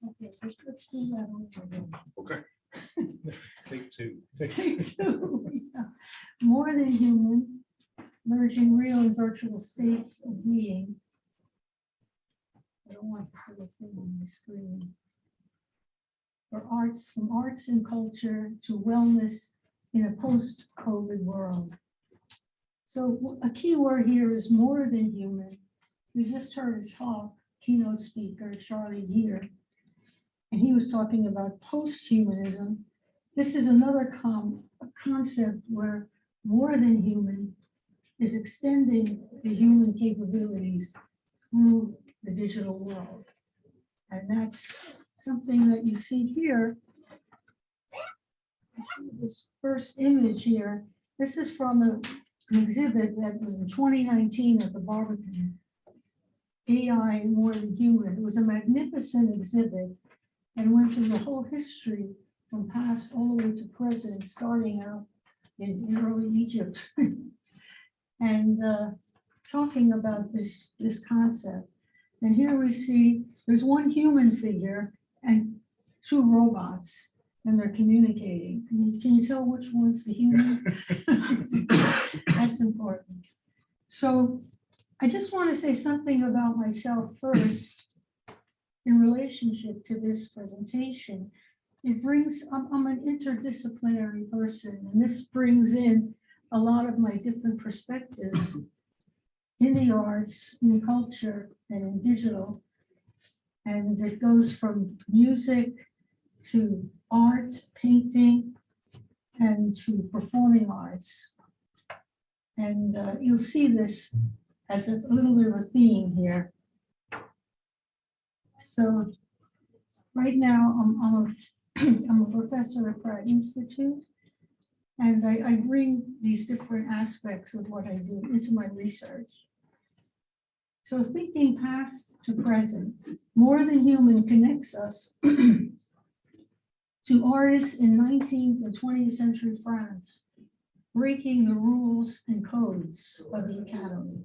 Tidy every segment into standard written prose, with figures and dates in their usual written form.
Okay, so let's do that over again. Okay. Take two. Take two. Yeah. More than human, merging real and virtual states of being. I don't want to see the thing on the screen. For arts, from arts and culture to wellness in a post-COVID world. So a key word here is more than human. We just heard a talk, keynote speaker, Charlie here, and he was talking about post-humanism. This is another concept where more than human is extending the human capabilities through the digital world. And that's something that you see here. You see this first image here. This is from an exhibit that was in 2019 at the Barbican. AI More Than Human. It was a magnificent exhibit and went through the whole history from past all the way to present, starting out in early Egypt and talking about this concept. And here we see there's one human figure and two robots, and they're communicating. Can you tell which one's the human? That's important. So I just want to say something about myself first in relationship to this presentation. It brings, I'm an interdisciplinary person, and this brings in a lot of my different perspectives in the arts, in culture, and in digital. And it goes from music to art, painting, and to performing arts. And you'll see this as a little bit of a theme here. So right now, I'm a professor at Pratt Institute, and I bring these different aspects of what I do into my research. So thinking past to present, More Than Human connects us to artists in 19th and 20th century France, breaking the rules and codes of the Academy.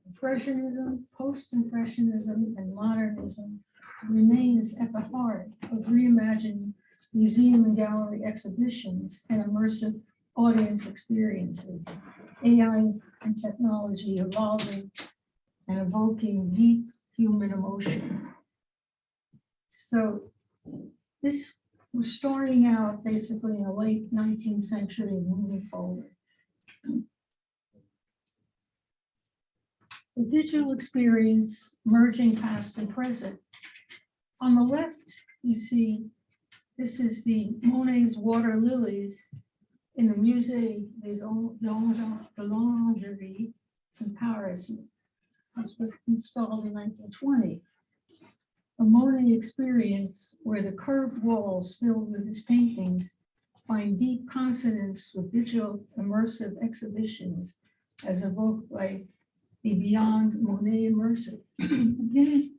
Impressionism, post-impressionism, and modernism remains at the heart of reimagined museum and gallery exhibitions and immersive audience experiences. AI and technology evolving and evoking deep human emotion. So this was starting out basically in the late 19th century and moving forward. The digital experience merging past and present. On the left, you see, this is the Monet's water lilies in the Musée des Orangeries in Paris. This was installed in 1920. A Monet experience where the curved walls filled with his paintings find deep consonance with digital immersive exhibitions as evoked by the Beyond Monet Immersive. Again,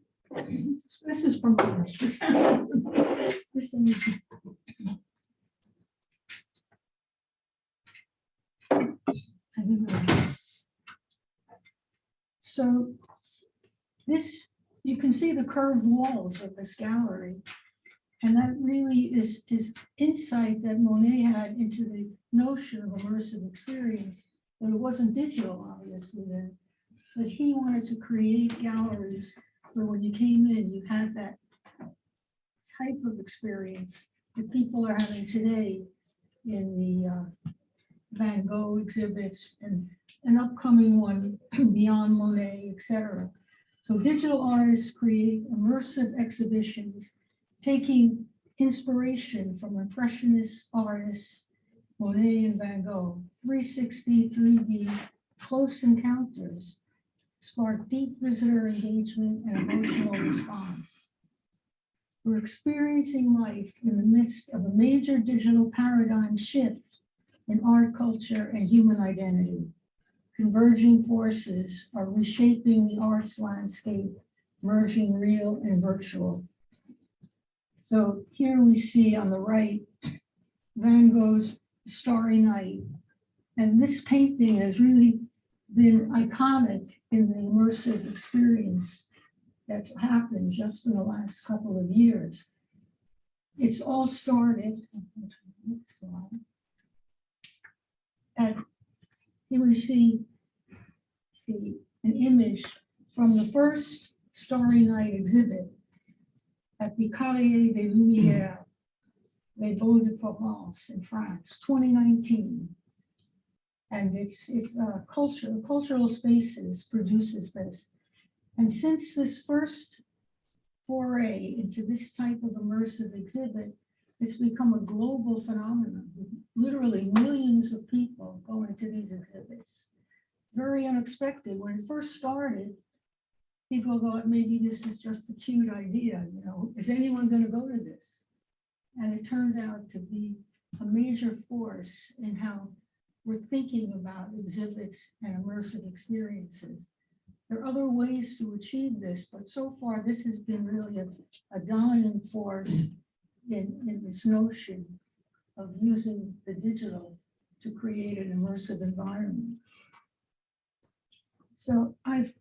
this is from this is so this, you can see the curved walls of this gallery, and that really is insight that Monet had into the notion of immersive experience, but it wasn't digital, obviously, then. But he wanted to create galleries where when you came in, you had that type of experience that people are having today in the Van Gogh exhibits and an upcoming one, Beyond Monet, etc. So digital artists create immersive exhibitions, taking inspiration from impressionist artists, Monet and Van Gogh. 360, 3D, close encounters spark deep visitor engagement and emotional response. We're experiencing life in the midst of a major digital paradigm shift in art, culture, and human identity. Converging forces are reshaping the arts landscape, merging real and virtual. So here we see on the right, Van Gogh's Starry Night. And this painting has really been iconic in the immersive experience that's happened just in the last couple of years. It's all started. And here we see an image from the first Starry Night exhibit at the Carrier des Lumières, Les Beaux de Provence in France, 2019. And it's Cultural Spaces produces this. And since this first foray into this type of immersive exhibit, it's become a global phenomenon. Literally millions of people go into these exhibits. Very unexpected. When it first started, people thought maybe this is just a cute idea, you know, is anyone going to go to this? And it turned out to be a major force in how we're thinking about exhibits and immersive experiences. There are other ways to achieve this, but so far this has been really a dominant force in this notion of using the digital to create an immersive environment. So I've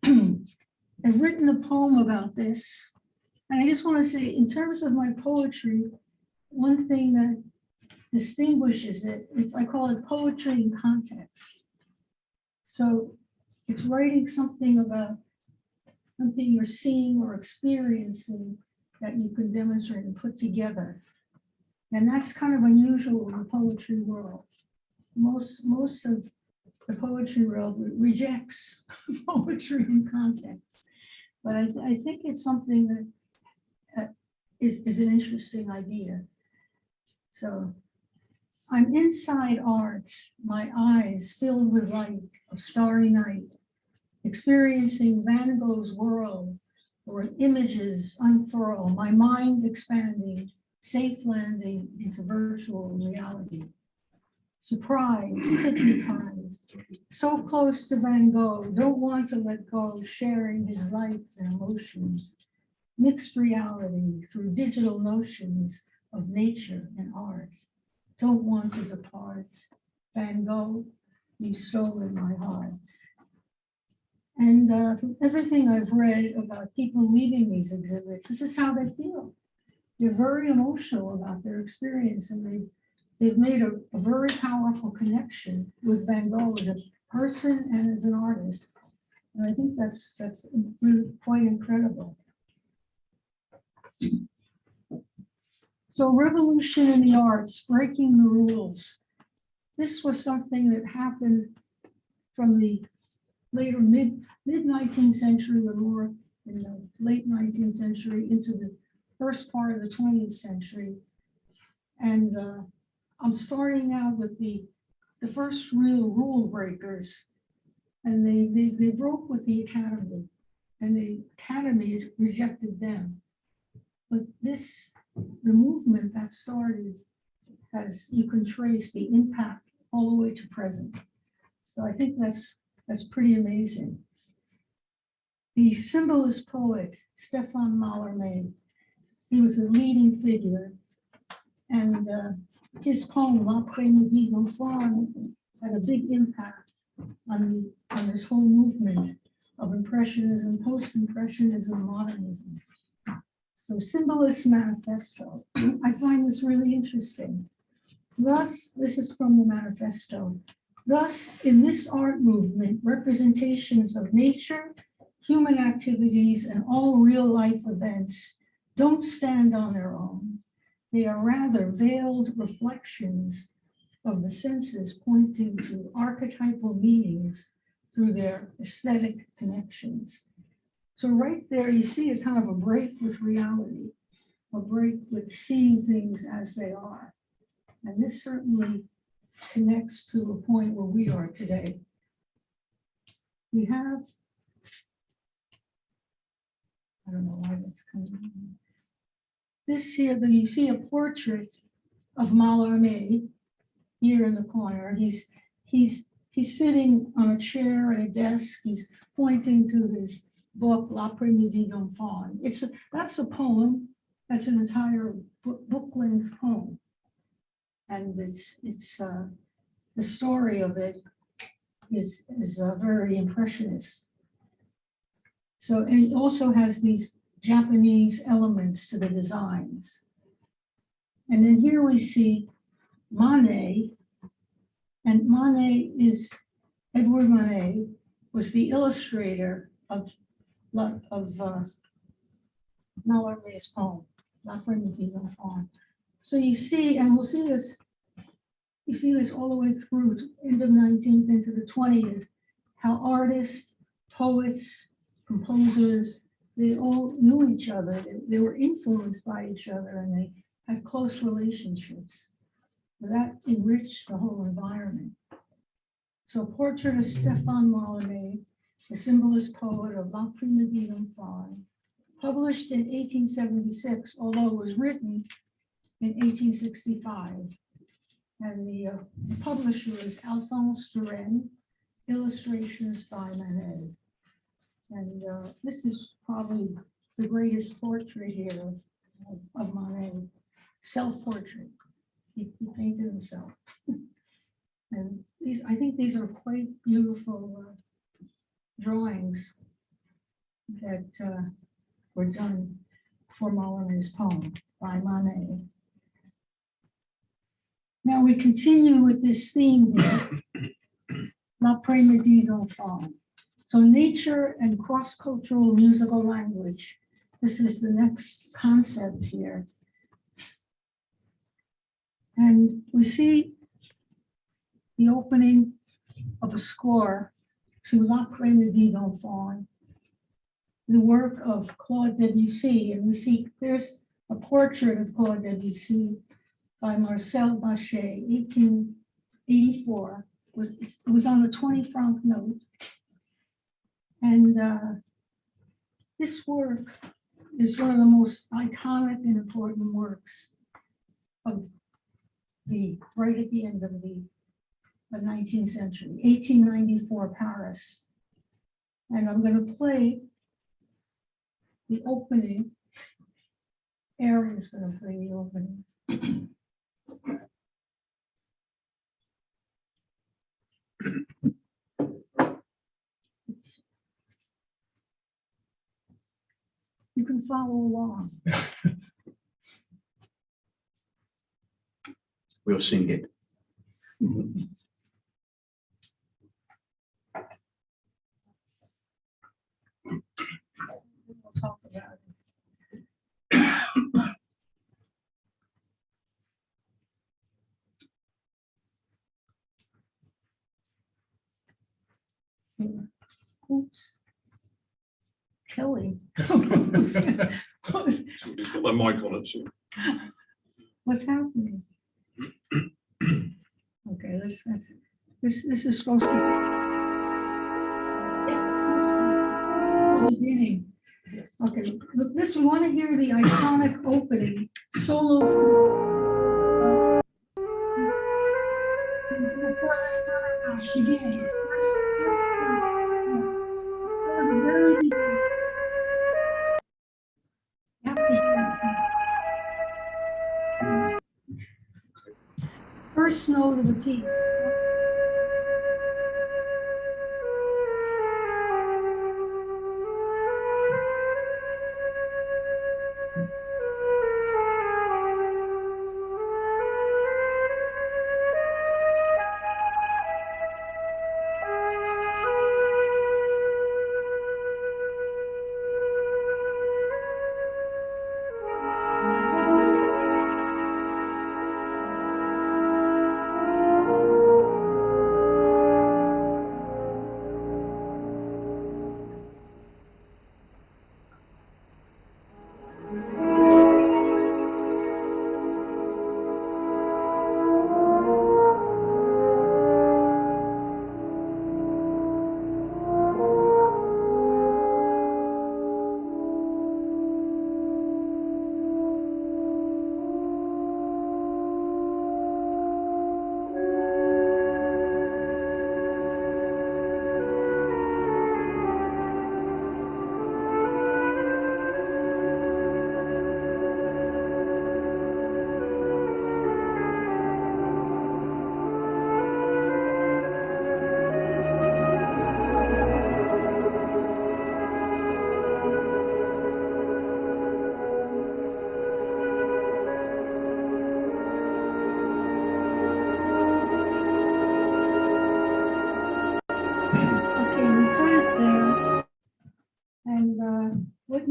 written a poem about this, and I just want to say, in terms of my poetry, one thing that distinguishes it, I call it poetry in context. So it's writing something about something you're seeing or experiencing that you can demonstrate and put together. And that's kind of unusual in the poetry world. Most of the poetry world rejects poetry in context. But I think it's something that is an interesting idea. So I'm inside art, my eyes filled with light of starry night, experiencing Van Gogh's world where images unfurl, my mind expanding, safe landing into virtual reality. Surprised, hypnotized, so close to Van Gogh, don't want to let go, sharing his life and emotions. Mixed reality through digital notions of nature and art. Don't want to depart. Van Gogh, you've stolen my heart. And from everything I've read about people leaving these exhibits, this is how they feel. They're very emotional about their experience, and they've made a very powerful connection with Van Gogh as a person and as an artist. And I think that's really quite incredible. So revolution in the arts, breaking the rules. This was something that happened from the later mid-19th century or more in the late 19th century into the first part of the 20th century. And I'm starting out with the first real rule breakers. And they broke with the academy, and the academy rejected them. But the movement that started, you can trace the impact all the way to present. So I think that's pretty amazing. The symbolist poet, Stefan Mallarmé, he was a leading figure, and his poem, L'après-midi d'enfant, had a big impact on this whole movement of Impressionism, Post-Impressionism, Modernism. So Symbolist Manifesto, I find this really interesting. Thus, this is from the manifesto. Thus, in this art movement, representations of nature, human activities, and all real life events don't stand on their own. They are rather veiled reflections of the senses pointing to archetypal meanings through their aesthetic connections. So right there, you see a kind of a break with reality, a break with seeing things as they are. And this certainly connects to a point where we are today. We have, I don't know why that's coming in. This here, you see a portrait of Mallarmé here in the corner. He's sitting on a chair at a desk. He's pointing to his book, L'après-midi d'enfant. That's a poem. That's an entire book-length poem. And the story of it is very impressionist. So, and it also has these Japanese elements to the designs. And then here we see Manet, and Manet is, Edward Manet was the illustrator of Mallarmé's poem, L'après-midi d'enfant. So you see, and we'll see this, you see this all the way through into the 19th, into the 20th, how artists, poets, composers, they all knew each other. They were influenced by each other, and they had close relationships. That enriched the whole environment. So portrait of Stéphane Mallarmé, the symbolist poet of L'après-midi d'enfant, published in 1876, although it was written in 1865. And the publisher is Alphonse Turenne, illustrations by Manet. And this is probably the greatest portrait here of Manet, self-portrait. He painted himself. And these, I think these are quite beautiful drawings that were done for Mallarmé's poem by Manet. Now we continue with this theme here, L'après-midi d'enfant. So nature and cross-cultural musical language. This is the next concept here. And we see the opening of a score to L'après-midi d'enfant, the work of Claude Debussy. And we see there's a portrait of Claude Debussy by Marcel Bachet, 1884. It was on the 20-franc note. And this work is one of the most iconic and important works of right at the end of the 19th century, 1894 Paris. And I'm going to play the opening. Aaron is going to play the opening. You can follow along. We'll sing it. We'll talk about it. Oops. Kelly. Somebody's got their mic on it soon. What's happening? Okay, this is supposed to be the beginning. Okay, look, this, we want to hear the iconic opening solo. Beginning. First note of the piece.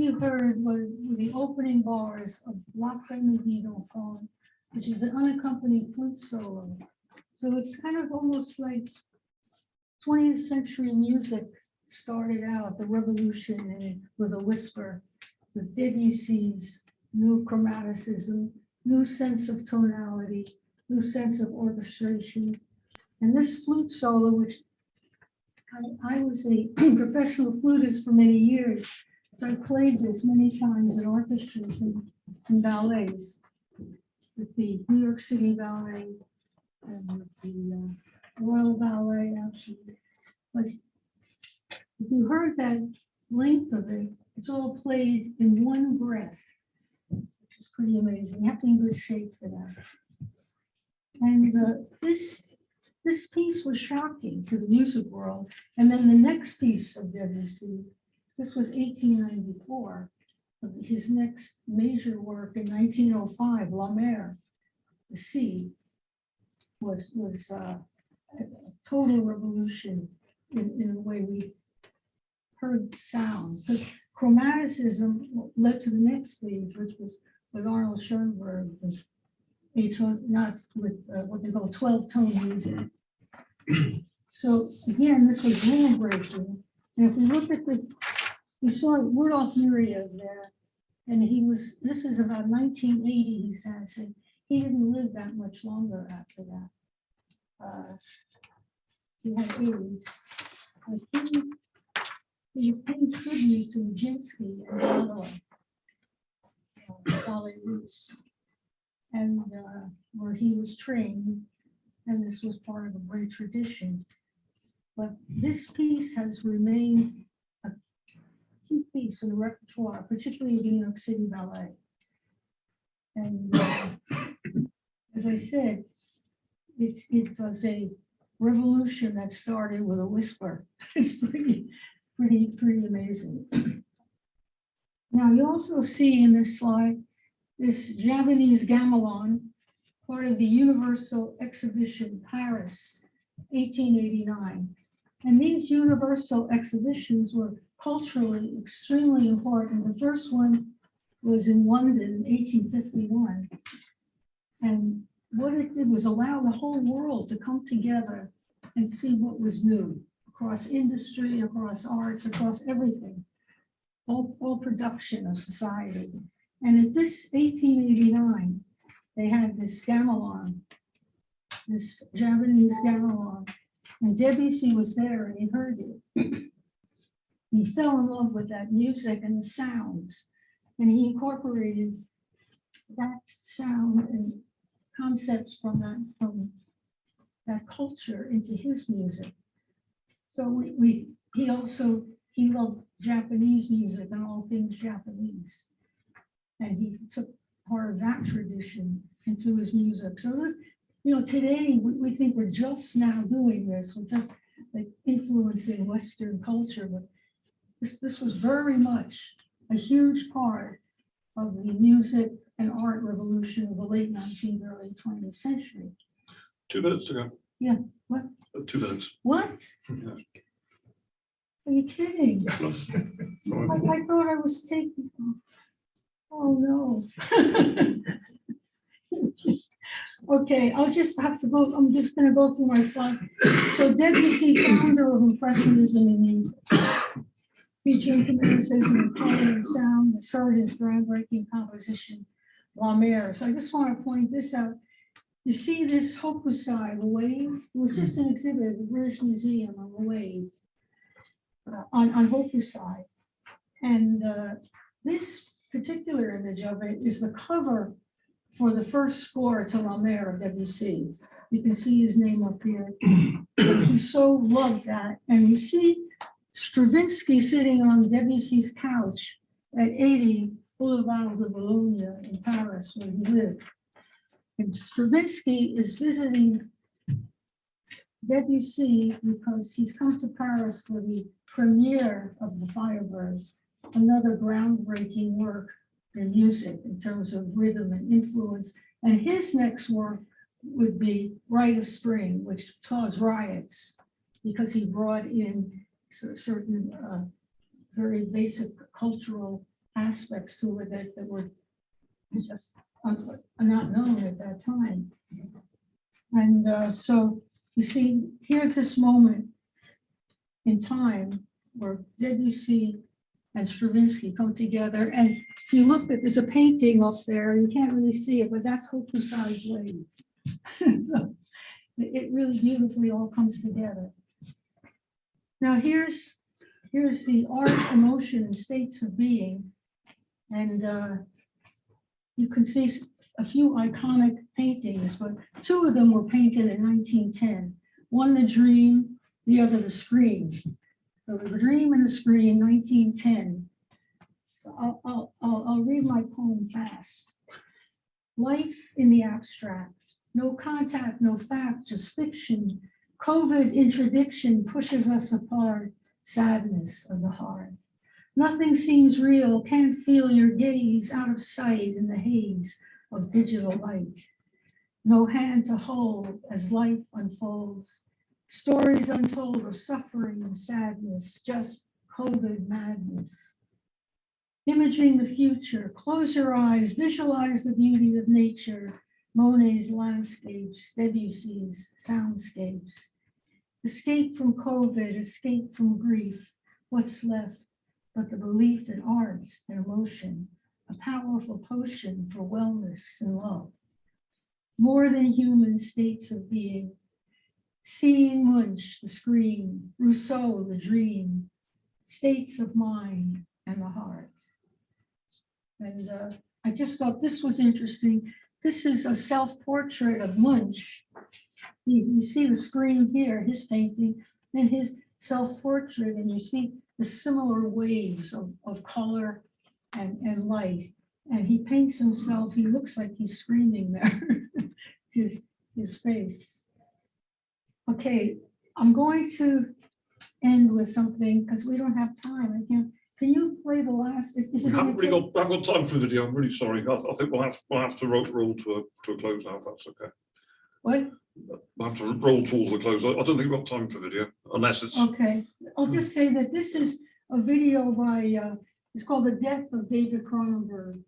you heard were the opening bars of La Comédie d'Enfant, which is an unaccompanied flute solo. So it's kind of almost like 20th century music started out, the revolution with a whisper, with Debussy's new chromaticism, new sense of tonality, new sense of orchestration. And this flute solo, which I was a professional flutist for many years, so I played this many times in orchestras and ballets, with the New York City Ballet and with the Royal Ballet, actually. But if you heard that length of it, it's all played in one breath, which is pretty amazing. You have to be in good shape for that. And this piece was shocking to the music world. And then the next piece of Debussy, this was 1894, his next major work in 1905, La Mer, the sea, was a total revolution in the way we heard sound. So chromaticism led to the next stage, which was with Arnold Schoenberg, was not with what they call 12-tone music. So again, this was groundbreaking. And if we look at we saw Rudolf Nureyev there, and this is about 1980, he said, he didn't live that much longer after that. He had AIDS. He was paying tribute to Nijinsky and Tula, Ballet Russe, and where he was trained, and this was part of a great tradition. But this piece has remained a key piece in the repertoire, particularly of the New York City Ballet. And as I said, it was a revolution that started with a whisper. It's pretty amazing. Now you also see in this slide this Javanese gamelan, part of the Universal Exhibition, Paris, 1889. And these Universal Exhibitions were culturally extremely important. The first one was in London in 1851. And what it did was allow the whole world to come together and see what was new across industry, across arts, across everything, all production of society. And at this 1889, they had this gamelan, this Javanese gamelan, and Debussy was there and he heard it. He fell in love with that music and the sounds, and he incorporated that sound and concepts from that culture into his music. So he loved Japanese music and all things Japanese, and he took part of that tradition into his music. So this, today we think we're just now doing this, we're just like influencing Western culture, but this was very much a huge part of the music and art revolution of the late 19th, early 20th century. 2 minutes to go. Yeah, what? 2 minutes. What? Yeah. Are you kidding? I thought I was taking, oh no. Okay, I'll just have to go, I'm just gonna go through my slides. So Debussy, founder of Impressionism in music, featuring criticism of tone and sound, that started his groundbreaking composition, La Mer. So I just want to point this out. You see this Hokusai, the wave? It was just an exhibit at the British Museum on the wave, on Hokusai. And this particular image of it is the cover for the first score to La Mer of Debussy. You can see his name up here. He so loved that. And you see Stravinsky sitting on Debussy's couch at 80 Boulevard de Boulogne in Paris, where he lived. And Stravinsky is visiting Debussy because he's come to Paris for the premiere of The Firebird, another groundbreaking work in music in terms of rhythm and influence. And his next work would be Rite of Spring, which caused riots because he brought in certain very basic cultural aspects to it that were just not known at that time. And so you see, here's this moment in time where Debussy and Stravinsky come together. And if you look at, there's a painting up there, you can't really see it, but that's Hokusai's Wave. So it really beautifully all comes together. Now here's the art, emotion, and states of being. And you can see a few iconic paintings, but two of them were painted in 1910. One, The Dream, the other, The Scream. So The Dream and The Scream, 1910. So I'll read my poem fast. Life in the abstract. No contact, no fact, just fiction. COVID interdiction pushes us apart. Sadness of the heart. Nothing seems real, can't feel your gaze, out of sight in the haze of digital light. No hand to hold as life unfolds. Stories untold of suffering and sadness, just COVID madness. Imaging the future, close your eyes, visualize the beauty of nature, Monet's landscapes, Debussy's soundscapes. Escape from COVID, escape from grief. What's left but the belief in art and emotion, a powerful potion for wellness and love. More than human states of being. Seeing Munch, the screen, Rousseau, the dream, states of mind and the heart. And I just thought this was interesting. This is a self-portrait of Munch. You see the screen here, his painting, and his self-portrait, and you see the similar waves of color and light. And he paints himself, he looks like he's screaming there, his face. Okay, I'm going to end with something because we don't have time. I can't. Can you play the last? Is We it haven't gonna really take- got, I haven't got time for the video. I'm really sorry. I think we'll have to roll to a close now, if that's okay. What? We'll have to roll towards the close. I don't think we've got time for video, unless it's. Okay, I'll just say that this is a video by, it's called The Death of David Cronenberg.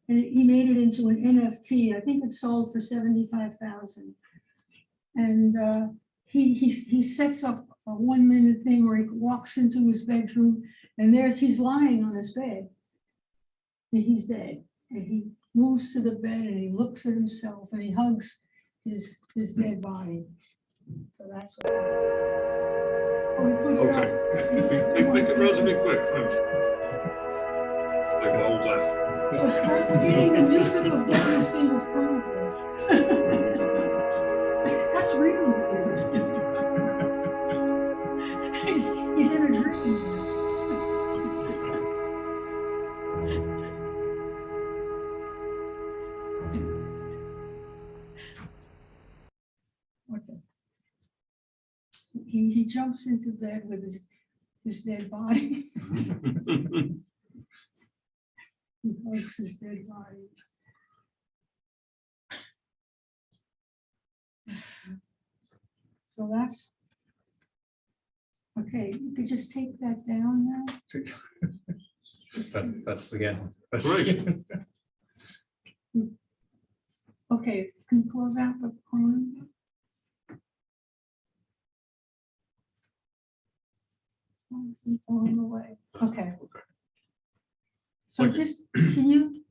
And he made it into an NFT. I think it sold for 75,000. And he sets up a 1 minute thing where he walks into his bedroom and he's lying on his bed. And he's dead. And he moves to the bed and he looks at himself and he hugs his dead body. So that's what. Oh, we put it Okay. up. Make it relatively quick, thanks. Take the whole death. We're getting the music of Debussy with Cronenberg. That's really weird. He's in a dream. Okay. He jumps into bed with his dead body. He hugs his dead body. So that's, okay, you could just take that down now. That's the end. That's Great. Okay, can you close out the poem? Oh, it's falling away. Okay. So Thank you. just, can you,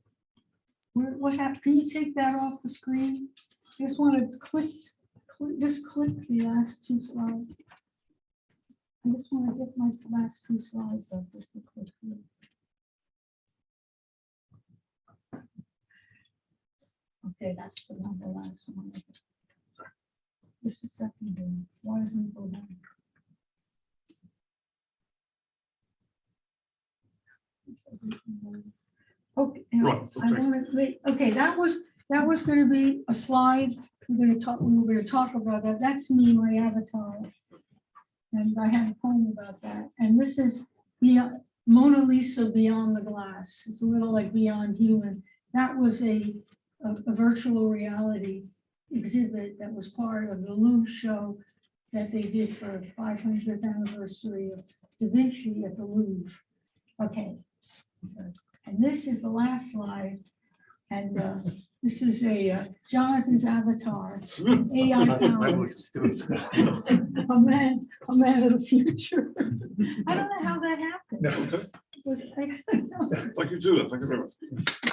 what happened? Can you take that off the screen? I just want to just click the last two slides. I just want to get my last two slides up just to click through. Okay, that's the one, the last one. Just a second here. Why doesn't it go down? Okay, Right, I okay. want to wait. Okay, that was going to be a slide. We were going to talk about that. That's me, my avatar, and I have a poem about that. And this is Mona Lisa Beyond the Glass. It's a little like Beyond Human. That was a virtual reality exhibit that was part of the Louvre show that they did for the 500th anniversary of Da Vinci at the Louvre. Okay, And this is the last slide. And this is a Jonathan's avatar, AI I powered, would just do it. a man of the future. I don't know how that happened. No. Okay, It was- I don't know. thank you, Tula, thank you very much.